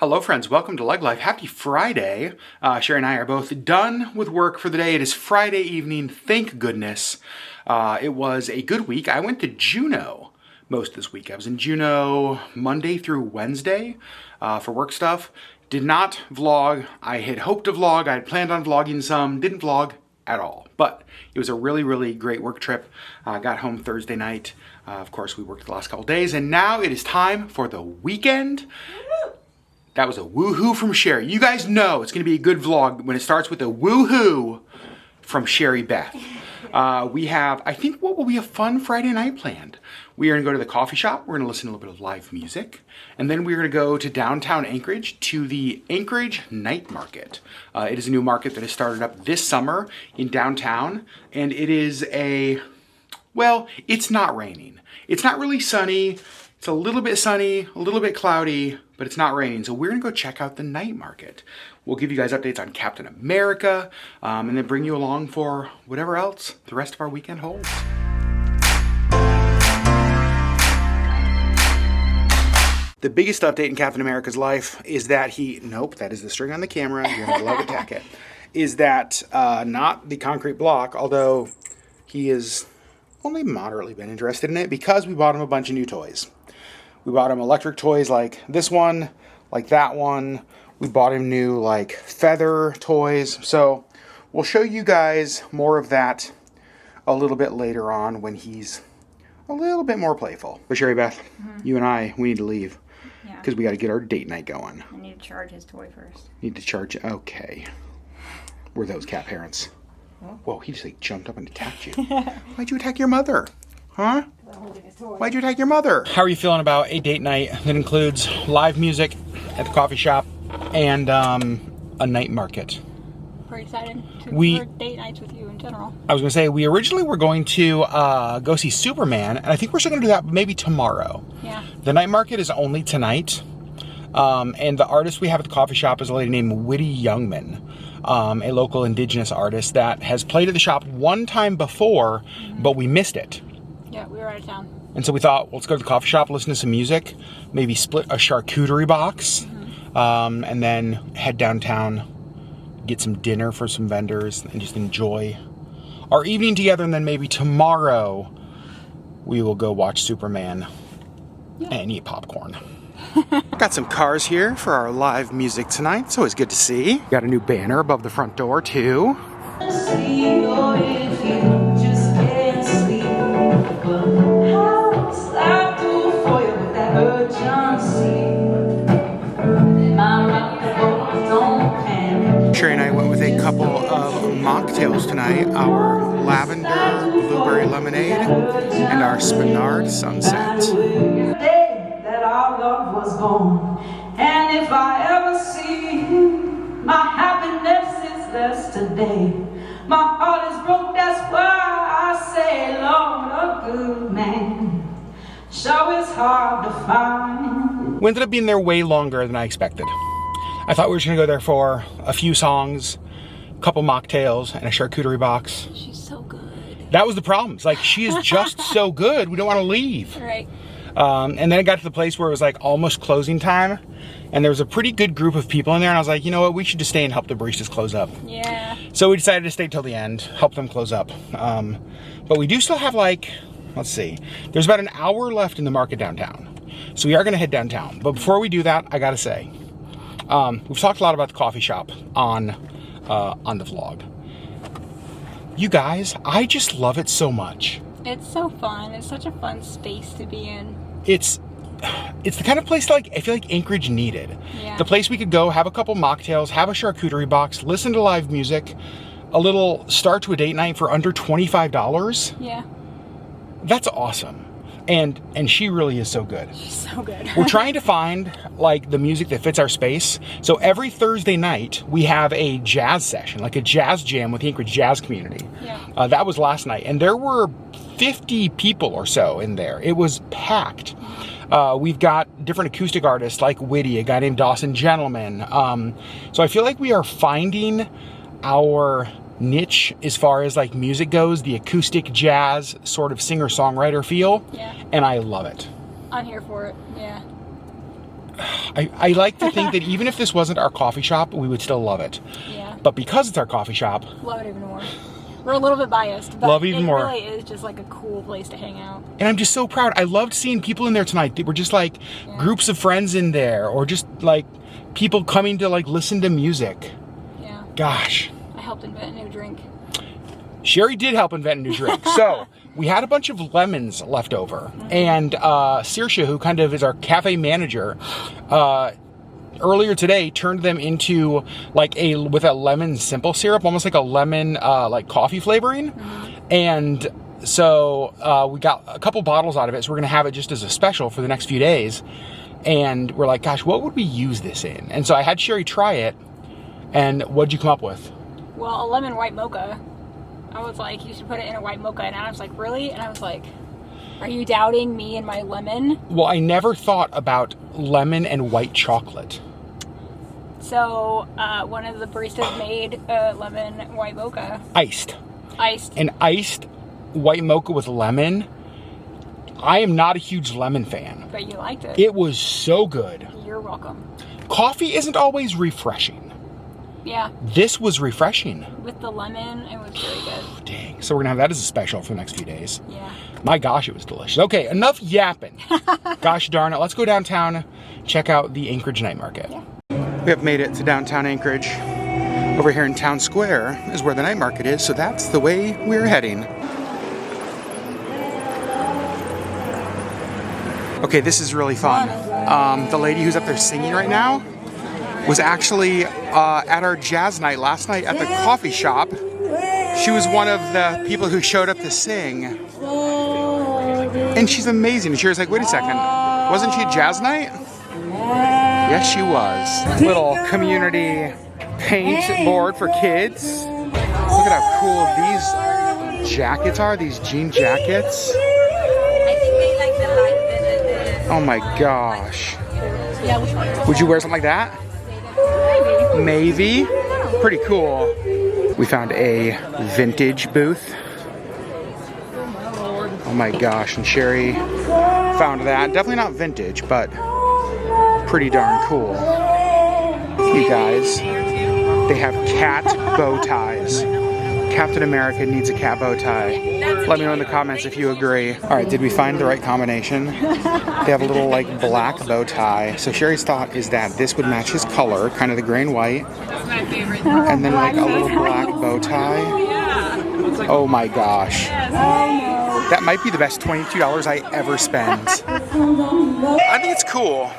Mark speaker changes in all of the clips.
Speaker 1: Hello friends, welcome to LeggLife. Happy Friday. Sherri and I are both done with work for the day. It is Friday evening, thank goodness. It was a good week. I went to Juneau most this week. I was in Juneau Monday through Wednesday for work stuff. Did not vlog. I had hoped to vlog. I had planned on vlogging some. Didn't vlog at all. But it was a really, really great work trip. Got home Thursday night. Of course, we worked the last couple days. And now it is time for the weekend. That was a woohoo from Sherri. You guys know it's going to be a good vlog when it starts with a woohoo from Sherri Beth. We have, I think, what will be a fun Friday night planned? We are going to go to the coffee shop. We're going to listen to a little bit of live music. And then we're going to go to downtown Anchorage to the Anchorage Night Market. It is a new market that has started up this summer in downtown. And it is well, it's not raining. It's not really sunny. It's a little bit sunny, a little bit cloudy, but it's not raining. So we're gonna go check out the night market. We'll give you guys updates on Captain America, and then bring you along for whatever else the rest of our weekend holds. The biggest update in Captain America's life is that nope, that is the string on the camera, you're gonna love attack it, is that not the concrete block, although he has only moderately been interested in it because we bought him a bunch of new toys. We bought him electric toys like this one, like that one. We bought him new like feather toys. So we'll show you guys more of that a little bit later on when he's a little bit more playful. But Sherri Beth, you and I, we need to leave because we got to get our date night going.
Speaker 2: I need to charge his toy first.
Speaker 1: Need to charge, okay. We're those cat parents. Whoa, he just like jumped up and attacked you. Why'd you attack your mother? Huh? Why'd you attack your mother? How are you feeling about a date night that includes live music at the coffee shop and a night market?
Speaker 2: Pretty excited for date nights with you in general.
Speaker 1: I was going to say, we originally were going to go see Superman, and I think we're still going to do that maybe tomorrow.
Speaker 2: Yeah.
Speaker 1: The night market is only tonight, and the artist we have at the coffee shop is a lady named Whitty Youngman. A local indigenous artist that has played at the shop one time before, but we missed it.
Speaker 2: Yeah, we were out of town.
Speaker 1: And so we thought, well, let's go to the coffee shop, listen to some music, maybe split a charcuterie box, and then head downtown, get some dinner for some vendors, and just enjoy our evening together. And then maybe tomorrow we will go watch Superman and eat popcorn. Got some cars here for our live music tonight. It's always good to see. Got a new banner above the front door too. Sherri and I went with a couple of mocktails tonight. Our lavender blueberry lemonade and our Spinard sunset.
Speaker 3: Our love was born, and if I ever see you, my happiness is less today. My heart is broke, that's why I say, Lord, a good man sure is hard to find.
Speaker 1: We ended up being there way longer than I expected. I thought we were just gonna go there for a few songs, a couple mocktails, and a charcuterie box.
Speaker 2: She's so good.
Speaker 1: That was the problem. It's like, she is just so good, we don't want to leave.
Speaker 2: Right.
Speaker 1: And then it got to the place where it was like almost closing time, and there was a pretty good group of people in there, and I was like, you know what, we should just stay and help the baristas close up.
Speaker 2: Yeah.
Speaker 1: So we decided to stay till the end, help them close up. But we do still have like, let's see, there's about an hour left in the market downtown. So we are gonna head downtown. But before we do that, I gotta say, we've talked a lot about the coffee shop on the vlog. You guys, I just love it so much.
Speaker 2: It's so fun. It's such a fun space to be in.
Speaker 1: It's the kind of place like I feel like Anchorage needed.
Speaker 2: Yeah.
Speaker 1: The place we could go, have a couple mocktails, have a charcuterie box, listen to live music, a little start to a date night for under $25.
Speaker 2: Yeah.
Speaker 1: That's awesome. And she really is so good.
Speaker 2: She's so good.
Speaker 1: We're trying to find like the music that fits our space. So every Thursday night we have a jazz session, like a jazz jam with the Anchorage jazz community.
Speaker 2: Yeah.
Speaker 1: That was last night, and there were 50 people or so in there. It was packed. We've got different acoustic artists like Whitty, a guy named Dawson Gentleman. So I feel like we are finding our niche as far as like music goes, the acoustic jazz sort of singer-songwriter feel.
Speaker 2: Yeah.
Speaker 1: And I love it.
Speaker 2: I'm here for it. Yeah.
Speaker 1: I like to think that even if this wasn't our coffee shop, we would still love it.
Speaker 2: Yeah.
Speaker 1: But because it's our coffee shop,
Speaker 2: Love it even more. We're a little bit biased, but
Speaker 1: love even more.
Speaker 2: It really is just like a cool place to hang out.
Speaker 1: And I'm just so proud. I loved seeing people in there tonight. They were just like groups of friends in there, or just like people coming to like listen to music.
Speaker 2: Yeah.
Speaker 1: Gosh.
Speaker 2: I helped invent a new drink.
Speaker 1: Sherri did help invent a new drink. So we had a bunch of lemons left over. And Saoirse, who kind of is our cafe manager, earlier today turned them into like with a lemon simple syrup, almost like a lemon like coffee flavoring. And so we got a couple bottles out of it. So we're going to have it just as a special for the next few days. And we're like, gosh, what would we use this in? And so I had Sherri try it. And what'd you come up with?
Speaker 2: Well, a lemon white mocha. I was like, you should put it in a white mocha. And I was like, really? And I was like, are you doubting me and my lemon?
Speaker 1: Well, I never thought about lemon and white chocolate.
Speaker 2: So one of the baristas made a lemon white mocha.
Speaker 1: Iced.
Speaker 2: Iced.
Speaker 1: An iced white mocha with lemon. I am not a huge lemon fan.
Speaker 2: But you liked it.
Speaker 1: It was so good.
Speaker 2: You're welcome.
Speaker 1: Coffee isn't always refreshing.
Speaker 2: Yeah.
Speaker 1: This was refreshing.
Speaker 2: With the lemon, it was very good.
Speaker 1: Dang. So we're going to have that as a special for the next few days.
Speaker 2: Yeah.
Speaker 1: My gosh, it was delicious. Okay, enough yapping. Gosh darn it. Let's go downtown, check out the Anchorage Night Market. Yeah. We have made it to downtown Anchorage. Over here in Town Square is where the night market is, so that's the way we're heading. Okay, this is really fun. The lady who's up there singing right now was actually at our jazz night last night at the coffee shop. She was one of the people who showed up to sing. And she's amazing. She was like, wait a second, wasn't she at jazz night? Yes, she was. Little community paint board for kids. Look at how cool these jackets are, these jean jackets.
Speaker 4: I think they like the
Speaker 1: Oh my gosh.
Speaker 2: Yeah.
Speaker 1: Would you wear something like that? Maybe. Pretty cool. We found a vintage booth. Oh my gosh, and Sherri found that. Definitely not vintage, but pretty darn cool. You guys, they have cat bow ties. Captain America needs a cat bow tie. Let me know in the comments if you agree. All right, did we find the right combination? They have a little like black bow tie. So Sherri's thought is that this would match his color, kind of the gray and white. And then like a little black bow tie. Oh my gosh. That might be the best $22 I ever spent. I think it's cool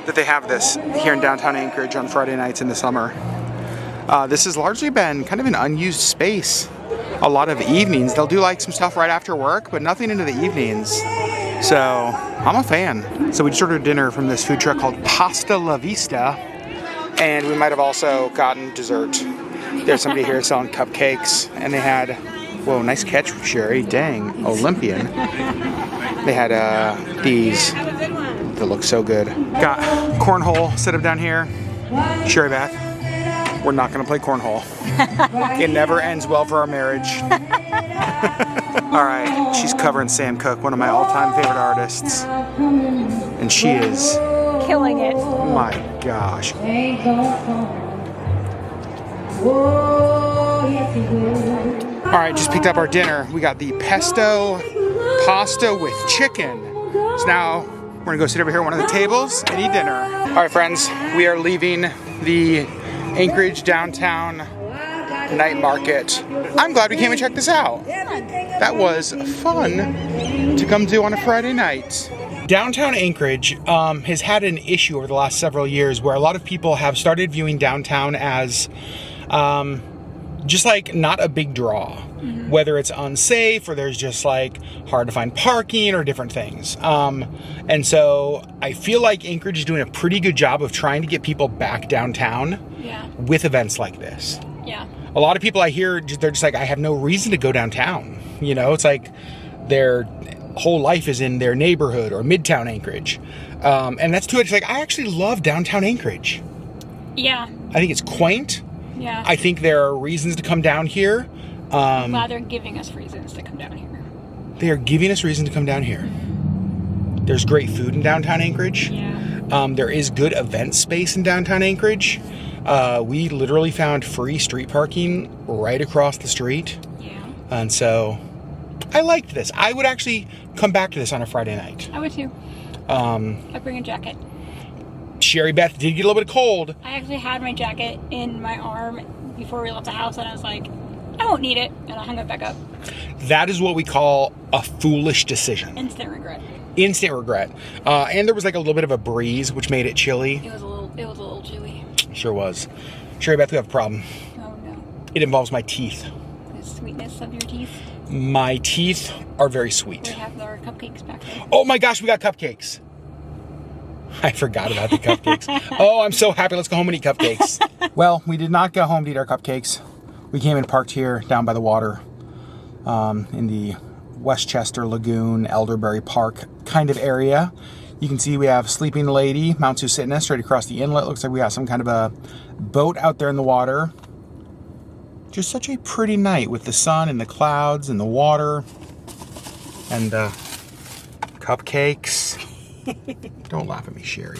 Speaker 1: that they have this here in downtown Anchorage on Friday nights in the summer. This has largely been kind of an unused space. A lot of evenings. They'll do like some stuff right after work, but nothing into the evenings. So I'm a fan. So we just ordered dinner from this food truck called Pasta La Vista. And we might have also gotten dessert. There's somebody here selling cupcakes. And they had, whoa, nice catch, Sherri. Dang, Olympian. They had these that look so good. Got cornhole set up down here. Sherri Beth. We're not going to play cornhole. It never ends well for our marriage. All right, she's covering Sam Cooke, one of my all-time favorite artists. And she is...
Speaker 2: killing it.
Speaker 1: Oh my gosh. All right, just picked up our dinner. We got the pesto pasta with chicken. So now we're going to go sit over here at one of the tables and eat dinner. All right, friends, we are leaving the Anchorage downtown night market. I'm glad we came and checked this out. That was fun to come do on a Friday night. Downtown Anchorage has had an issue over the last several years where a lot of people have started viewing downtown as just like not a big draw. Whether it's unsafe or there's just like hard to find parking or different things. And so I feel like Anchorage is doing a pretty good job of trying to get people back downtown with events like this.
Speaker 2: Yeah.
Speaker 1: A lot of people I hear, they're just like, I have no reason to go downtown. You know, it's like their whole life is in their neighborhood or midtown Anchorage. And that's too, it's like, I actually love downtown Anchorage.
Speaker 2: Yeah.
Speaker 1: I think it's quaint.
Speaker 2: Yeah.
Speaker 1: I think there are reasons to come down here.
Speaker 2: I'm glad they're giving us reasons to come down here.
Speaker 1: They are giving us reason to come down here. There's great food in downtown Anchorage.
Speaker 2: Yeah.
Speaker 1: There is good event space in downtown Anchorage. We literally found free street parking right across the street.
Speaker 2: Yeah.
Speaker 1: And so I liked this. I would actually come back to this on a Friday night.
Speaker 2: I would too. I'd bring a jacket.
Speaker 1: Sherri Beth did get a little bit cold.
Speaker 2: I actually had my jacket in my arm before we left the house, and I was like, I won't need it, and I hung it back up.
Speaker 1: That is what we call a foolish decision.
Speaker 2: Instant regret.
Speaker 1: Instant regret. And there was like a little bit of a breeze, which made it chilly.
Speaker 2: It was a little chilly.
Speaker 1: Sure was. Sherri Beth, we have a problem.
Speaker 2: Oh no.
Speaker 1: It involves my teeth.
Speaker 2: The sweetness of your teeth.
Speaker 1: My teeth are very
Speaker 2: We
Speaker 1: sweet.
Speaker 2: have our cupcakes back there.
Speaker 1: Oh my gosh, we got cupcakes. I forgot about the cupcakes. Oh, I'm so happy. Let's go home and eat cupcakes. Well, we did not go home to eat our cupcakes. We came and parked here down by the water in the Westchester Lagoon, Elderberry Park kind of area. You can see we have Sleeping Lady, Mount Susitna, straight across the inlet. Looks like we got some kind of a boat out there in the water. Just such a pretty night with the sun and the clouds and the water and the cupcakes. Don't laugh at me, Sherri.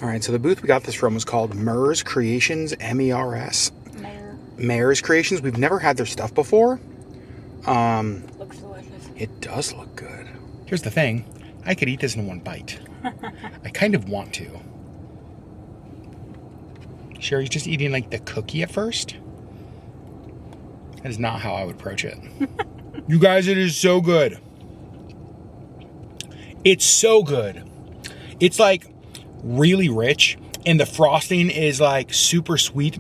Speaker 1: All right, so the booth we got this from was called Mers Creations, M-E-R-S. Mayor's Creations. We've never had their stuff before.
Speaker 2: Looks delicious.
Speaker 1: It does look good. Here's the thing. I could eat this in one bite. I kind of want to. Sherri's just eating like the cookie at first. That is not how I would approach it. You guys, it is so good. It's so good. It's like really rich, and the frosting is like super sweet.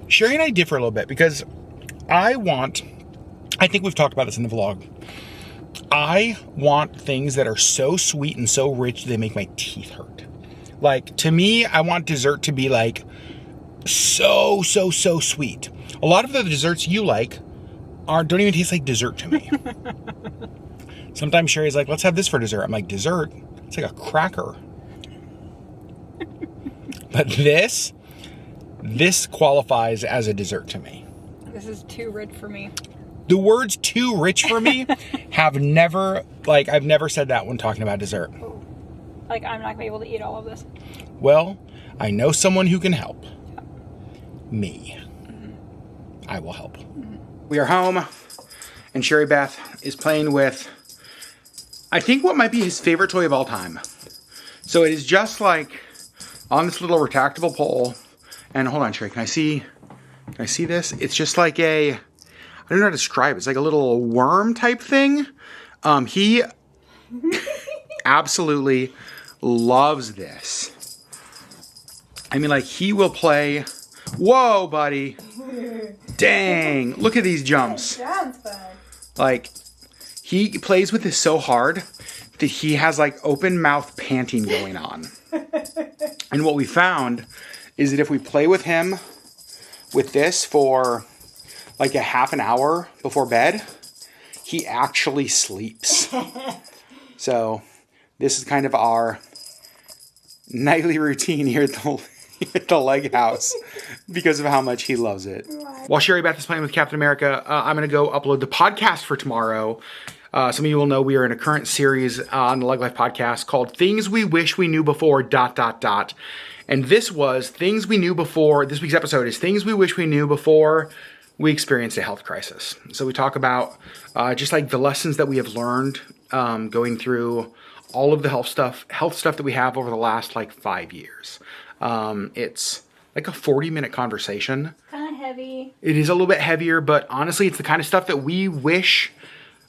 Speaker 1: Sherri and I differ a little bit because I think we've talked about this in the vlog. I want things that are so sweet and so rich they make my teeth hurt. Like, to me, I want dessert to be like so sweet. A lot of the desserts you like don't even taste like dessert to me. Sometimes Sherri's like, let's have this for dessert. I'm like, dessert? It's like a cracker. But this qualifies as a dessert to me.
Speaker 2: This is too rich for me.
Speaker 1: The words too rich for me I've never said that when talking about dessert.
Speaker 2: Ooh. Like, I'm not going to be able to eat all of this.
Speaker 1: Well, I know someone who can help.
Speaker 2: Yeah.
Speaker 1: Me. Mm-hmm. I will help. Mm-hmm. We are home, and Sherri Beth is playing with, I think, what might be his favorite toy of all time. So it is just like on this little retractable pole. And hold on, Sherri, can I see this? It's just like I don't know how to describe it. It's like a little worm type thing. He absolutely loves this. I mean, like, he will play. Whoa, buddy. Dang. Look at these jumps. Like, he plays with this so hard that he has like open mouth panting going on. And what we found is that if we play with him with this for like a half an hour before bed, he actually sleeps. So this is kind of our nightly routine here at the Legg house because of how much he loves it. While Sherri Beth is playing with Captain America, I'm going to go upload the podcast for tomorrow. Some of you will know we are in a current series on the LeggLife podcast called Things We Wish We Knew Before ... And this was Things We Knew Before. This week's episode is Things We Wish We Knew Before We Experienced a Health Crisis. So we talk about just like the lessons that we have learned going through all of the health stuff that we have over the last like 5 years. It's like a 40-minute conversation.
Speaker 2: Kind of heavy.
Speaker 1: It is a little bit heavier, but honestly, it's the kind of stuff that we wish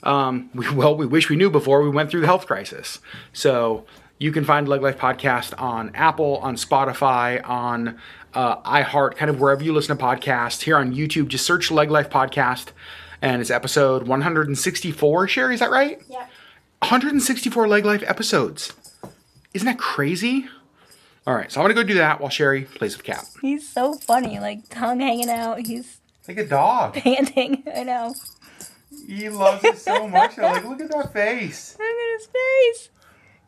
Speaker 1: we wish we knew before we went through the health crisis. So you can find LeggLife podcast on Apple, on Spotify, on iHeart, kind of wherever you listen to podcasts. Here on YouTube, just search LeggLife podcast, and it's episode 164. Sherri, is that right?
Speaker 2: Yeah.
Speaker 1: 164 LeggLife episodes. Isn't that crazy? All right, so I'm gonna go do that while Sherri plays with Cap.
Speaker 2: He's so funny, like tongue hanging out. He's
Speaker 1: Like a dog.
Speaker 2: panting. I know.
Speaker 1: He loves it so much. Like, look at that face.
Speaker 2: Look at his face.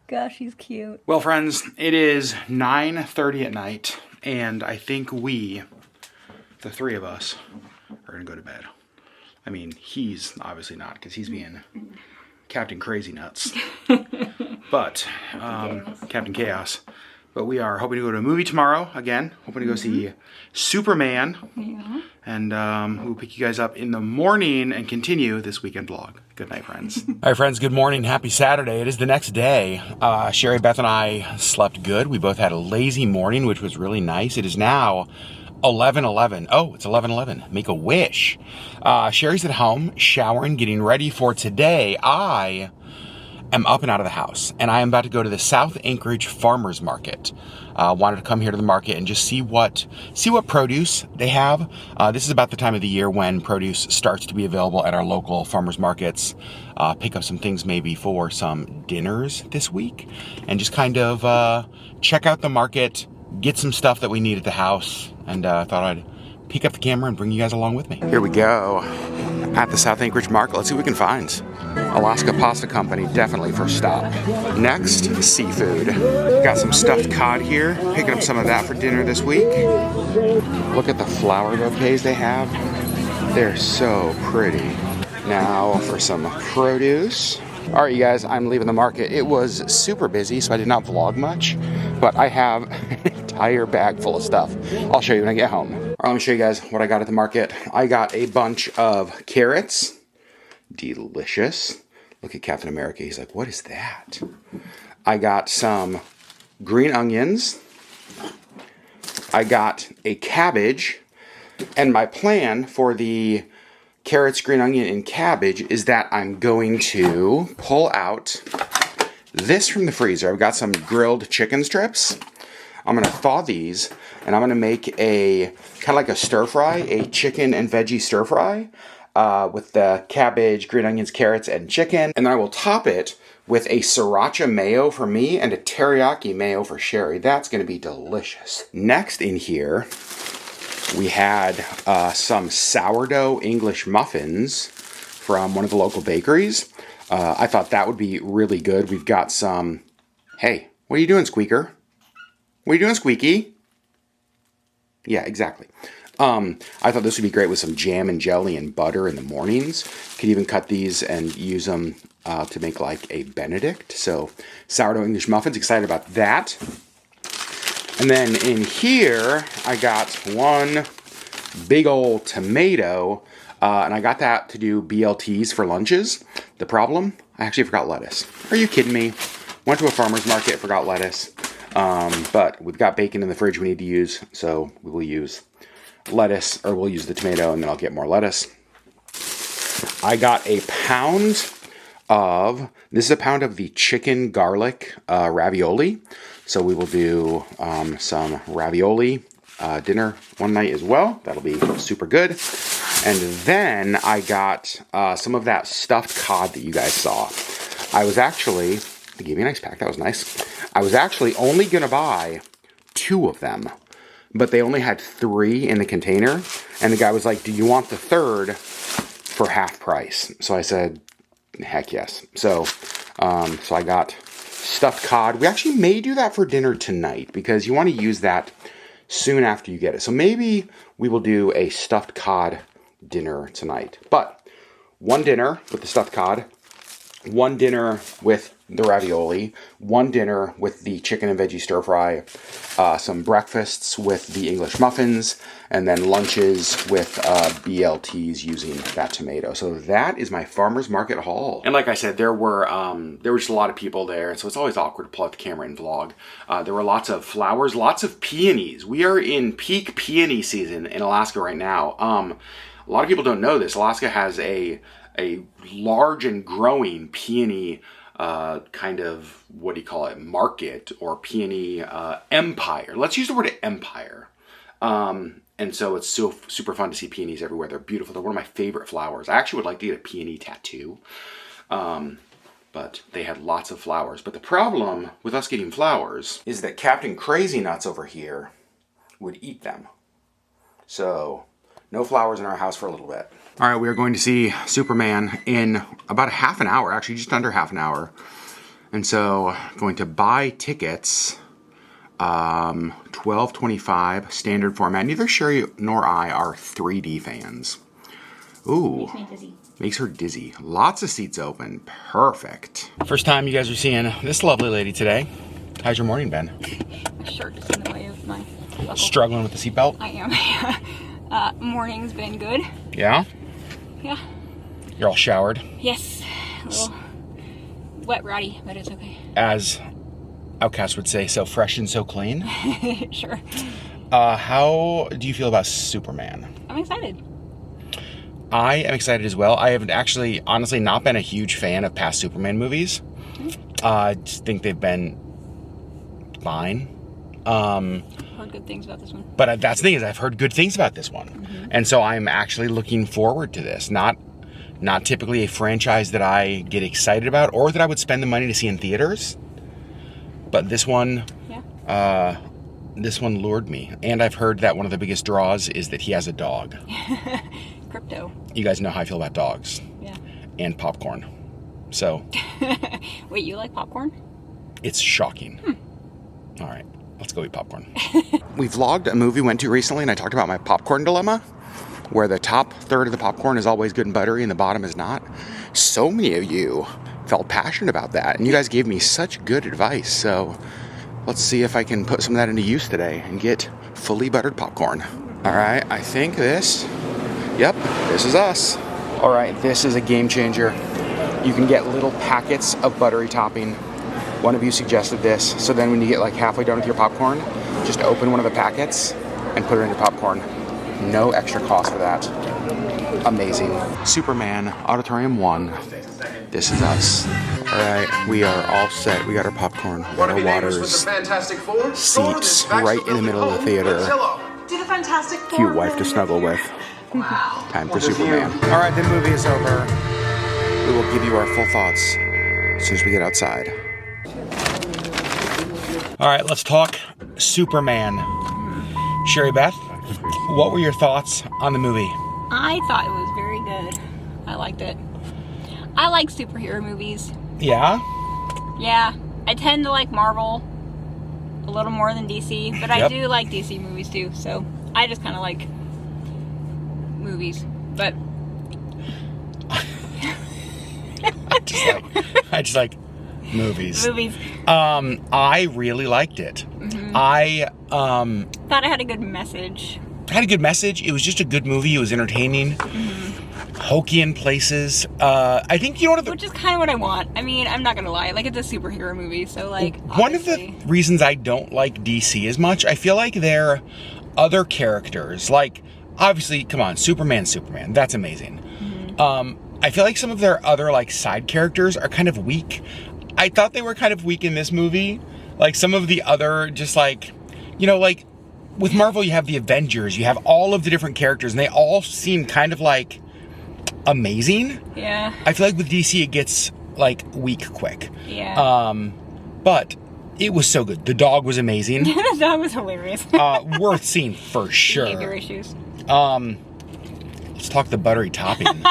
Speaker 2: Gosh, he's cute.
Speaker 1: Well, friends, it is 9:30 at night, and I think we, the three of us, are gonna go to bed. I mean, he's obviously not, because he's being Captain Crazy Nuts. But, Captain Chaos. But we are hoping to go to a movie tomorrow again. Hoping to go see Superman.
Speaker 2: Yeah.
Speaker 1: And we'll pick you guys up in the morning and continue this weekend vlog. Good night, friends. All right, friends, good morning. Happy Saturday. It is the next day. Sherri, Beth, and I slept good. We both had a lazy morning, which was really nice. It is now 11:11. Oh, it's 11:11. Make a wish. Sherri's at home, showering, getting ready for today. I am up and out of the house, and I am about to go to the South Anchorage Farmers Market. Wanted to come here to the market and just see what produce they have. This is about the time of the year when produce starts to be available at our local farmers markets. Pick up some things maybe for some dinners this week, and just kind of check out the market, get some stuff that we need at the house, and I thought I'd pick up the camera and bring you guys along with me. Here we go at the South Anchorage Market. Let's see what we can find. Alaska Pasta Company, definitely first stop. Next, seafood. Got some stuffed cod here. Picking up some of that for dinner this week. Look at the flower bouquets they have. They're so pretty. Now for some produce. All right, you guys, I'm leaving the market. It was super busy, so I did not vlog much, but I have an entire bag full of stuff. I'll show you when I get home. All right, let me show you guys what I got at the market. I got a bunch of carrots. Delicious. Look at Captain America. He's like, what is that? I got some green onions. I got a cabbage. And my plan for the carrots, green onion, and cabbage is that I'm going to pull out this from the freezer. I've got some grilled chicken strips. I'm going to thaw these, and I'm going to make a kind of like a stir fry, a chicken and veggie stir fry. With the cabbage, green onions, carrots, and chicken. And then I will top it with a sriracha mayo for me and a teriyaki mayo for Sherri. That's going to be delicious. Next in here, we had some sourdough English muffins from one of the local bakeries. I thought that would be really good. We've got some... Hey, what are you doing, Squeaker? What are you doing, Squeaky? Yeah, exactly. I thought this would be great with some jam and jelly and butter in the mornings. Could even cut these and use them to make like a Benedict. So sourdough English muffins, excited about that. And then in here, I got one big old tomato, and I got that to do BLTs for lunches. The problem, I actually forgot lettuce. Are you kidding me? Went to a farmer's market, forgot lettuce. But we've got bacon in the fridge we need to use, so we will use lettuce, or we'll use the tomato, and then I'll get more lettuce. I got a pound of, this is a pound of the chicken garlic ravioli. So we will do some ravioli dinner one night as well. That'll be super good. And then I got some of that stuffed cod that you guys saw. I was actually, they gave me a nice pack, that was nice. I was actually only gonna buy 2 of them, but they only had 3 in the container, and the guy was like, do you want the 3rd for half price? So I said, heck yes. So I got stuffed cod. We actually may do that for dinner tonight, because you want to use that soon after you get it. So maybe we will do a stuffed cod dinner tonight. But 1 dinner with the stuffed cod, 1 dinner with the ravioli, 1 dinner with the chicken and veggie stir fry, some breakfasts with the English muffins, and then lunches with BLTs using that tomato. So that is my farmer's market haul. And like I said, there were just a lot of people there, so it's always awkward to pull out the camera and vlog. There were lots of flowers, lots of peonies. We are in peak peony season in Alaska right now. A lot of people don't know this. Alaska has a large and growing peony kind of, what do you call it, market or peony empire. Let's use the word empire. And so it's so super fun to see peonies everywhere. They're beautiful. They're one of my favorite flowers. I actually would like to get a peony tattoo. But they had lots of flowers. But the problem with us getting flowers is that Captain Crazy Nuts over here would eat them. So no flowers in our house for a little bit. All right, we are going to see Superman in about half an hour, actually just under half an hour. And so I'm going to buy tickets, $12.25 standard format. Neither Sherri nor I are 3D fans. Ooh.
Speaker 2: Makes me dizzy.
Speaker 1: Makes her dizzy. Lots of seats open. Perfect. First time you guys are seeing this lovely lady today. How's your morning been?
Speaker 2: My shirt is in the way of my buckle.
Speaker 1: Struggling with the seatbelt?
Speaker 2: I am. Morning's been good.
Speaker 1: Yeah?
Speaker 2: Yeah.
Speaker 1: You're all showered?
Speaker 2: Yes. A little wet ratty, but it's okay.
Speaker 1: As Outcast would say, so fresh and so clean?
Speaker 2: Sure.
Speaker 1: How do you feel about Superman?
Speaker 2: I'm excited.
Speaker 1: I am excited as well. I have actually, honestly, not been a huge fan of past Superman movies. I just think they've been fine.
Speaker 2: Heard good things about this one.
Speaker 1: But that's the thing is I've heard good things about this one. And so I'm actually looking forward to this. Not typically a franchise that I get excited about or that I would spend the money to see in theaters. But this one, this one lured me. And I've heard that one of the biggest draws is that he has a dog.
Speaker 2: Crypto.
Speaker 1: You guys know how I feel about dogs.
Speaker 2: Yeah.
Speaker 1: And popcorn. So.
Speaker 2: Wait, you like popcorn?
Speaker 1: It's shocking. All right, let's go eat popcorn. We vlogged a movie we went to recently, and I talked about my popcorn dilemma, where the top third of the popcorn is always good and buttery and the bottom is not. So many of you felt passionate about that, and you guys gave me such good advice. So let's see if I can put some of that into use today and get fully buttered popcorn. All right, I think this is us. All right, this is a game changer. You can get little packets of buttery topping. One of you suggested this, so then when you get like halfway done with your popcorn, just open one of the packets and put it in your popcorn. No extra cost for that. Amazing. Superman, Auditorium 1. This is us. All right, we are all set. We got our popcorn, we got our waters, seats right in the middle of the theater.
Speaker 4: Do the Fantastic Four.
Speaker 1: Cute wife to snuggle with.
Speaker 4: Wow.
Speaker 1: Time for Superman. All right, the movie is over. We will give you our full thoughts as soon as we get outside. All right, let's talk Superman. Sherri Beth, what were your thoughts on the movie?
Speaker 2: I thought it was very good. I liked it. I like superhero movies.
Speaker 1: Yeah?
Speaker 2: Yeah. I tend to like Marvel a little more than DC, but I do like DC movies too, so I just kind of like movies. But
Speaker 1: I just like movies.
Speaker 2: Movies.
Speaker 1: I really liked it. I
Speaker 2: thought it had a good message.
Speaker 1: Had a good message. It was just a good movie. It was entertaining. Hokey in places. I think you know what,
Speaker 2: which is kind of what I want. I mean, I'm not gonna lie. Like, it's a superhero movie, so like.
Speaker 1: One of the reasons I don't like DC as much, I feel like their other characters, like obviously, come on, Superman. That's amazing. I feel like some of their other like side characters are kind of weak. I thought they were kind of weak in this movie. Like some of the other, just like, you know, like with Marvel, you have the Avengers, you have all of the different characters, and they all seem kind of like amazing.
Speaker 2: Yeah.
Speaker 1: I feel like with DC, it gets like weak quick.
Speaker 2: Yeah.
Speaker 1: But it was so good. The dog was amazing.
Speaker 2: The dog was hilarious.
Speaker 1: Worth seeing for sure.
Speaker 2: Behavior issues.
Speaker 1: Let's talk the buttery topping.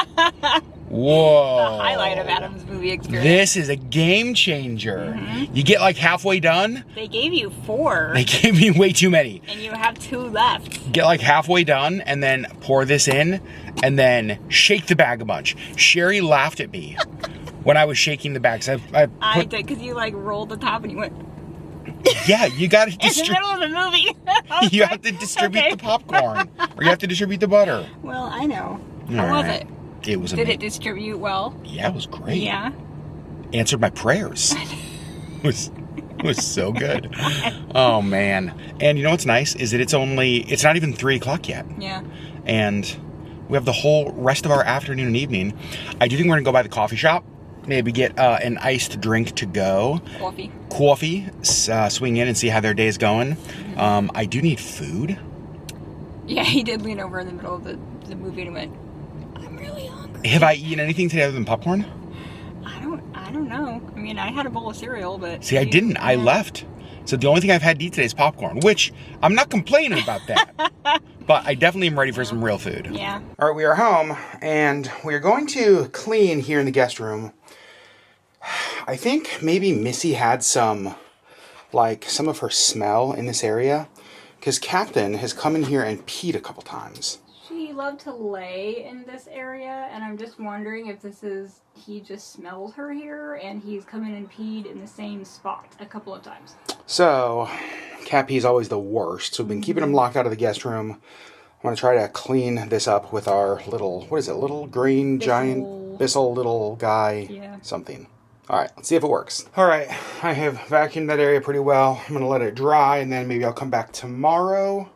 Speaker 1: Whoa.
Speaker 2: The highlight of Adam's movie experience.
Speaker 1: This is a game changer. You get like halfway done.
Speaker 2: They gave you 4.
Speaker 1: They gave me way too many.
Speaker 2: And you have 2 left.
Speaker 1: Get like halfway done and then pour this in and then shake the bag a bunch. Sherri laughed at me when I was shaking the bags.
Speaker 2: I did, because you like rolled the top and you went.
Speaker 1: Yeah, you got to
Speaker 2: in the middle of the movie.
Speaker 1: You have to distribute the popcorn, or you have to distribute the butter.
Speaker 2: Well, I know.
Speaker 1: All
Speaker 2: How was
Speaker 1: right.
Speaker 2: it?
Speaker 1: It was
Speaker 2: Did
Speaker 1: amazing.
Speaker 2: it distribute well?
Speaker 1: Yeah, it was great.
Speaker 2: Yeah.
Speaker 1: Answered my prayers. It was so good. Oh man! And you know what's nice is that it's not even 3 o'clock yet.
Speaker 2: Yeah.
Speaker 1: And we have the whole rest of our afternoon and evening. I do think we're gonna go by the coffee shop. Maybe get an iced drink to go. Coffee. Swing in and see how their day's going. I do need food.
Speaker 2: Yeah, he did lean over in the middle of the movie and went, I'm really hungry.
Speaker 1: Have I eaten anything today other than popcorn?
Speaker 2: I don't know. I mean, I had a bowl of cereal, but...
Speaker 1: See, I didn't. I left. So the only thing I've had to eat today is popcorn, which I'm not complaining about that. But I definitely am ready for some real food.
Speaker 2: Yeah.
Speaker 1: All right, we are home, and we are going to clean here in the guest room. I think maybe Missy had some of her smell in this area, because Captain has come in here and peed a couple times.
Speaker 2: She loved to lay in this area, and I'm just wondering if he just smells her here, and he's come in and peed in the same spot a couple of times.
Speaker 1: So, Cappy's always the worst. So we've been keeping him locked out of the guest room. I'm going to try to clean this up with our little, what is it, little green giant Bissell little guy something. All right, let's see if it works. All right, I have vacuumed that area pretty well. I'm going to let it dry, and then maybe I'll come back tomorrow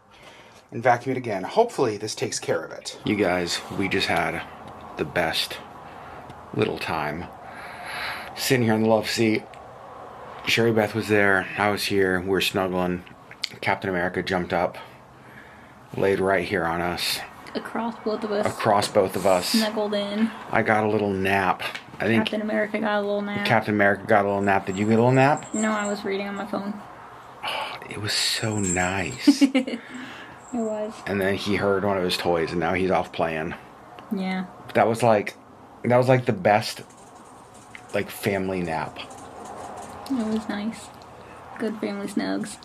Speaker 1: and vacuum it again. Hopefully this takes care of it. You guys, we just had the best little time. Sitting here in the love seat. Sherri Beth was there. I was here. We were snuggling. Captain America jumped up. Laid right here on us.
Speaker 2: Across both of us.
Speaker 1: Across both of us.
Speaker 2: Snuggled in.
Speaker 1: I got a little nap. I think
Speaker 2: Captain America got a little nap.
Speaker 1: Captain America got a little nap. Did you get a little nap?
Speaker 2: No, I was reading on my phone.
Speaker 1: Oh, it was so nice.
Speaker 2: It was.
Speaker 1: And then he heard one of his toys, and now he's off playing.
Speaker 2: Yeah.
Speaker 1: That was like the best, like, family nap.
Speaker 2: It was nice. Good family snugs.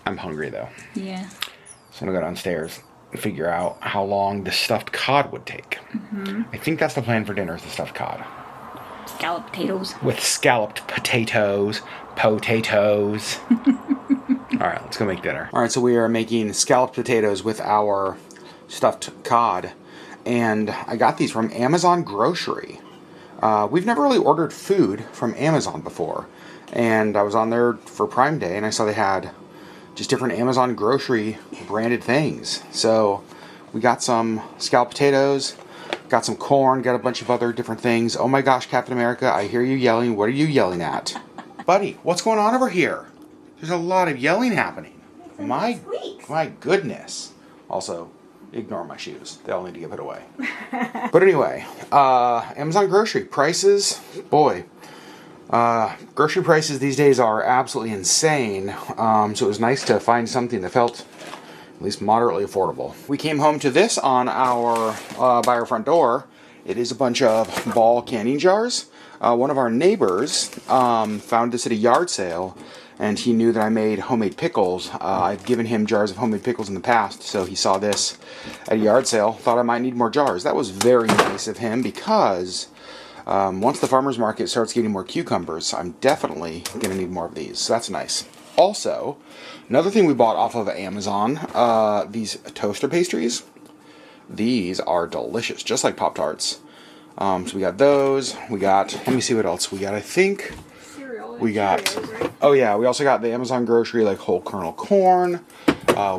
Speaker 1: I'm hungry though.
Speaker 2: Yeah.
Speaker 1: So I'm gonna go downstairs and figure out how long the stuffed cod would take. I think that's the plan for dinner, is the stuffed cod.
Speaker 2: Scalloped potatoes.
Speaker 1: With scalloped potatoes. Potatoes. Alright, let's go make dinner. Alright, so we are making scalloped potatoes with our stuffed cod. And I got these from Amazon Grocery. We've never really ordered food from Amazon before. And I was on there for Prime Day, and I saw they had just different Amazon Grocery branded things. So we got some scalloped potatoes, got some corn, got a bunch of other different things. Oh my gosh, Captain America, I hear you yelling. What are you yelling at? Buddy, what's going on over here? There's a lot of yelling happening. My goodness. Also, ignore my shoes. They all need to get put away. But anyway, Amazon Grocery prices, boy. Grocery prices these days are absolutely insane. So it was nice to find something that felt at least moderately affordable. We came home to this on our by our front door. It is a bunch of ball canning jars. One of our neighbors found this at a yard sale, and he knew that I made homemade pickles. I've given him jars of homemade pickles in the past, so he saw this at a yard sale, thought I might need more jars. That was very nice of him, because once the farmers market starts getting more cucumbers, I'm definitely going to need more of these. So that's nice. Also, another thing we bought off of Amazon, these toaster pastries. These are delicious, just like Pop-Tarts. So we got those. We got, let me see what else we got. I think we got, Cheerios, right? Oh yeah, we also got the Amazon Grocery, like, whole kernel corn.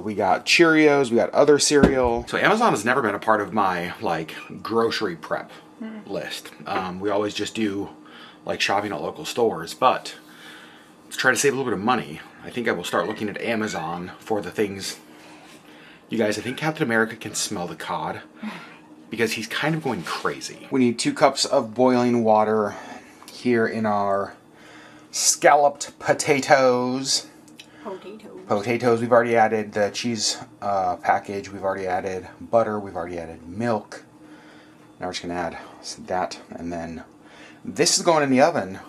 Speaker 1: We got Cheerios. We got other cereal. So Amazon has never been a part of my, like, grocery prep list. We always just do, like, shopping at local stores, but let's try to save a little bit of money. I think I will start looking at Amazon for the things. You guys, I think Captain America can smell the cod, because he's kind of going crazy. We need 2 cups of boiling water here in our scalloped potatoes. Potatoes. We've already added the cheese package. We've already added butter. We've already added milk. Now we're just going to add that. And then this is going in the oven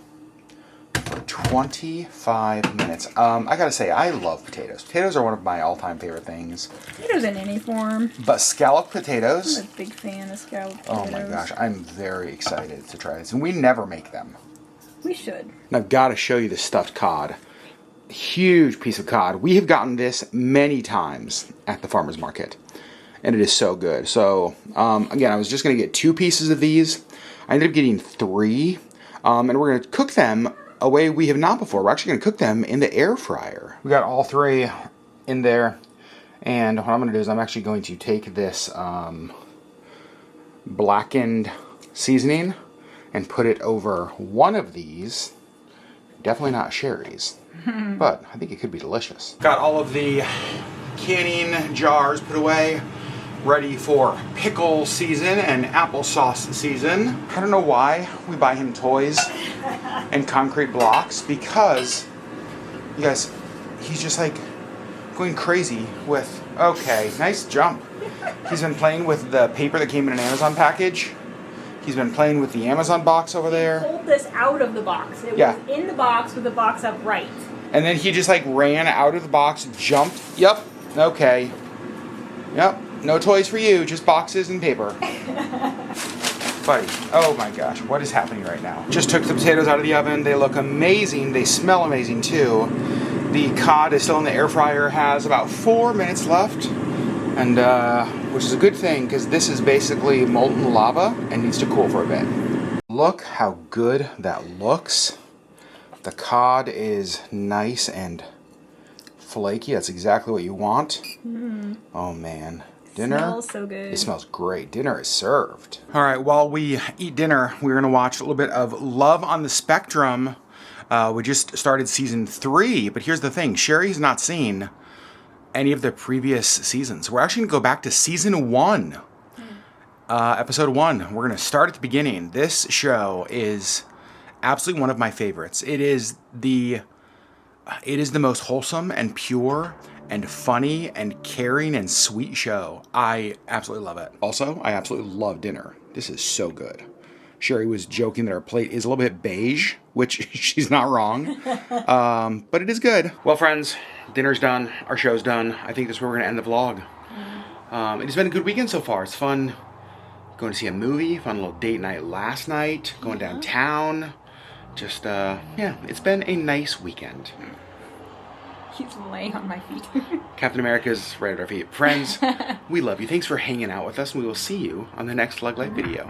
Speaker 1: for 25 minutes. I got to say, I love potatoes. Potatoes are one of my all-time favorite things.
Speaker 2: Potatoes in any form.
Speaker 1: But scalloped potatoes.
Speaker 2: I'm a big fan of scalloped potatoes.
Speaker 1: Oh my gosh, I'm very excited to try this. And we never make them.
Speaker 2: We should.
Speaker 1: And I've got to show you the stuffed cod. Huge piece of cod. We have gotten this many times at the farmers market, and it is so good. So again, I was just going to get 2 pieces of these. I ended up getting 3, and we're going to cook them a way we have not before. We're actually going to cook them in the air fryer. We got all 3 in there, and what I'm going to do is I'm actually going to take this blackened seasoning and put it over one of these. Definitely not Sherri's, but I think it could be delicious. Got all of the canning jars put away, ready for pickle season and applesauce season. I don't know why we buy him toys and concrete blocks, because, you guys, he's just like going crazy with, okay, nice jump. He's been playing with the paper that came in an Amazon package. He's been playing with the Amazon box over there.
Speaker 2: Pulled this out of the box. It was in the box with the box upright.
Speaker 1: And then he just like ran out of the box, jumped. Yep. Okay. Yep. No toys for you, just boxes and paper. Buddy, oh my gosh, what is happening right now? Just took the potatoes out of the oven. They look amazing. They smell amazing too. The cod is still in the air fryer, has about 4 minutes left, and which is a good thing because this is basically molten lava and needs to cool for a bit. Look how good that looks. The cod is nice and flaky. That's exactly what you want. Oh man. Dinner
Speaker 2: Smells so good.
Speaker 1: It smells great. Dinner is served. All right, while we eat dinner, we're gonna watch a little bit of Love on the Spectrum. We just started season 3, but here's the thing. Sherri's not seen any of the previous seasons. We're actually gonna go back to season 1, episode 1. We're gonna start at the beginning. This show is absolutely one of my favorites. It is the most wholesome and pure and funny and caring and sweet show. I absolutely love it. Also, I absolutely love dinner. This is so good. Sherri was joking that our plate is a little bit beige, which she's not wrong, but it is good. Well, friends, dinner's done. Our show's done. I think this is where we're going to end the vlog. It has been a good weekend so far. It's fun going to see a movie, fun little date night last night, going downtown. Just, yeah, it's been a nice weekend.
Speaker 2: He's laying on my feet.
Speaker 1: Captain America's right at our feet. Friends, we love you. Thanks for hanging out with us, and we will see you on the next LeggLife video.